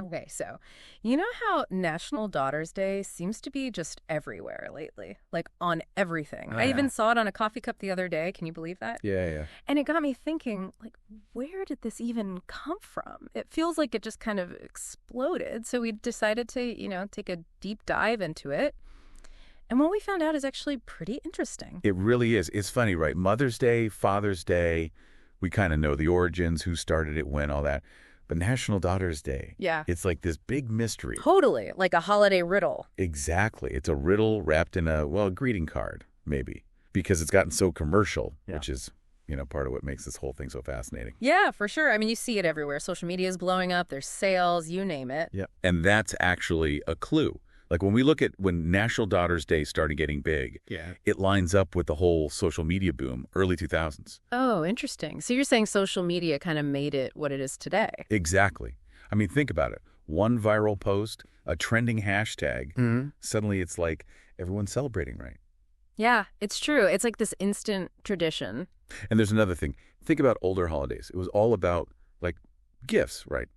Okay, so you know how National Daughters Day seems to be just everywhere lately? Like on everything. Oh, I yeah. even saw it on a coffee cup the other day. Can you believe that? Yeah, yeah. And it got me thinking, like, where did this even come from? It feels like it just kind of exploded. So we decided to, take a deep dive into it. And what we found out is actually pretty interesting. It really is. It's funny, right? Mother's Day, Father's Day, we kind of know the origins, who started it, when, all that. But National Daughters Day, Yeah. it's like this big mystery. Totally, like a holiday riddle. Exactly. It's a riddle wrapped in a greeting card, maybe, because it's gotten so commercial, which is, part of what makes this whole thing so fascinating. Yeah, for sure. I mean, you see it everywhere. Social media is blowing up. There's sales, you name it. Yeah. And that's actually a clue. Like when we look at when National Daughters Day started getting big, it lines up with the whole social media boom, early 2000s. Oh, interesting. So you're saying social media kind of made it what it is today? Exactly. I mean, think about it. One viral post, a trending hashtag, suddenly it's like everyone's celebrating, right? Yeah, it's true. It's like this instant tradition. And there's another thing. Think about older holidays. It was all about, like, gifts, right?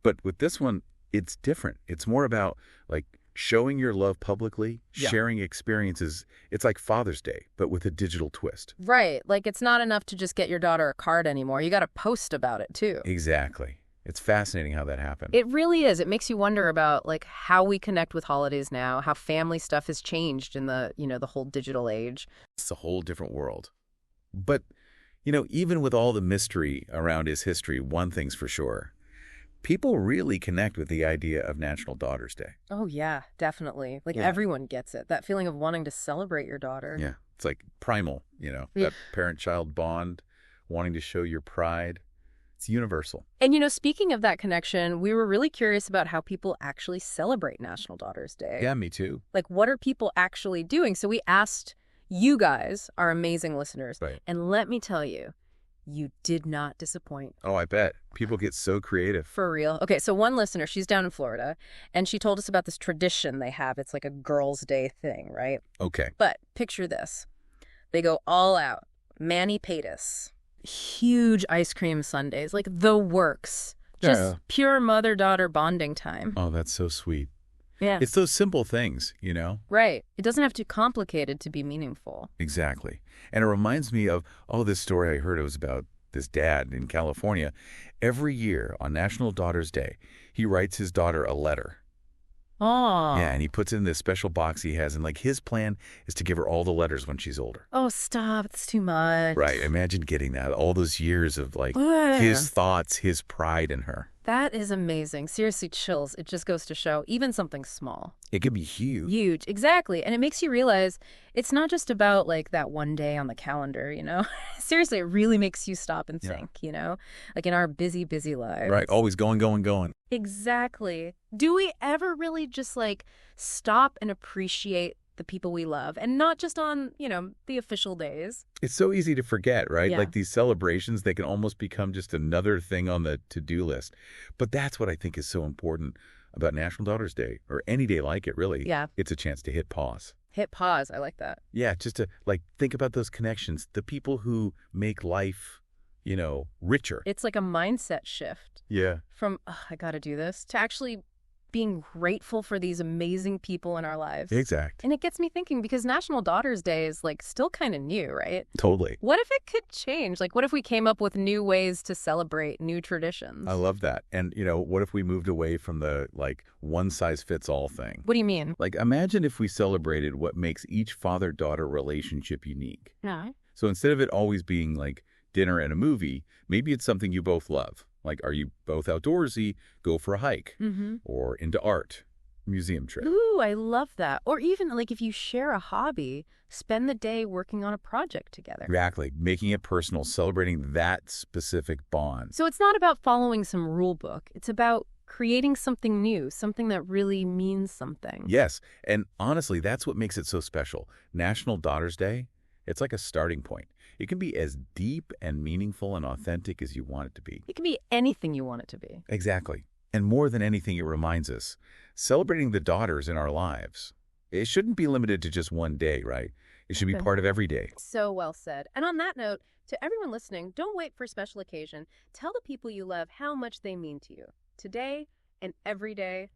But with this one, it's different. It's more about, like, showing your love publicly, sharing experiences. It's like Father's Day, but with a digital twist. Right. Like it's not enough to just get your daughter a card anymore. You got to post about it too. Exactly. It's fascinating how that happened. It really is. It makes you wonder about like how we connect with holidays now, how family stuff has changed in the whole digital age. It's a whole different world. But, even with all the mystery around his history, one thing's for sure. People really connect with the idea of National Daughters Day. Oh, yeah, definitely. Like everyone gets it. That feeling of wanting to celebrate your daughter. Yeah. It's like primal, that parent-child bond, wanting to show your pride. It's universal. And, speaking of that connection, we were really curious about how people actually celebrate National Daughters Day. Yeah, me too. Like, what are people actually doing? So we asked you guys, our amazing listeners. Right. And let me tell you, you did not disappoint. Oh, I bet. People get so creative. For real. Okay, so one listener, she's down in Florida, and she told us about this tradition they have. It's like a girls' day thing, right? Okay. But picture this. They go all out. Mani-Pedis. Huge ice cream sundaes, like the works. Just pure mother-daughter bonding time. Oh, that's so sweet. Yeah. It's those simple things, Right. It doesn't have to be complicated to be meaningful. Exactly. And it reminds me of, this story I heard. It was about this dad in California. Every year on National Daughters Day, he writes his daughter a letter. Oh. Yeah, and he puts it in this special box he has. And, like, his plan is to give her all the letters when she's older. Oh, stop. It's too much. Right. Imagine getting that. All those years of, like, his thoughts, his pride in her. That is amazing. Seriously, chills. It just goes to show even something small. It could be huge. Huge. Exactly. And it makes you realize it's not just about like that one day on the calendar, Seriously, it really makes you stop and think, like in our busy, busy lives. Right. Always going, going, going. Exactly. Do we ever really just like stop and appreciate the people we love and not just on, the official days? It's so easy to forget, right? Yeah. Like these celebrations, they can almost become just another thing on the to-do list. But that's what I think is so important about National Daughters Day, or any day like it, really. Yeah. It's a chance to hit pause. Hit pause. I like that. Yeah, just to think about those connections, the people who make life, richer. It's like a mindset shift. Yeah. From, I got to do this, to actually being grateful for these amazing people in our lives. Exact. And it gets me thinking, because National Daughters Day is like still kind of new, right? Totally. What if it could change? Like, what if we came up with new ways to celebrate, new traditions? I love that. And, what if we moved away from the, one-size-fits-all thing? What do you mean? Like, imagine if we celebrated what makes each father-daughter relationship unique. Yeah. So instead of it always being like dinner and a movie, maybe it's something you both love. Like, are you both outdoorsy? Go for a hike. Or into art, museum trip. Ooh, I love that. Or even like if you share a hobby, spend the day working on a project together. Exactly. Making it personal, celebrating that specific bond. So it's not about following some rule book. It's about creating something new, something that really means something. Yes. And honestly, that's what makes it so special. National Daughters Day, it's like a starting point. It can be as deep and meaningful and authentic as you want it to be. It can be anything you want it to be. Exactly. And more than anything, it reminds us, celebrating the daughters in our lives, it shouldn't be limited to just one day, right? It should be part of every day. So well said. And on that note, to everyone listening, don't wait for a special occasion. Tell the people you love how much they mean to you. Today, And every day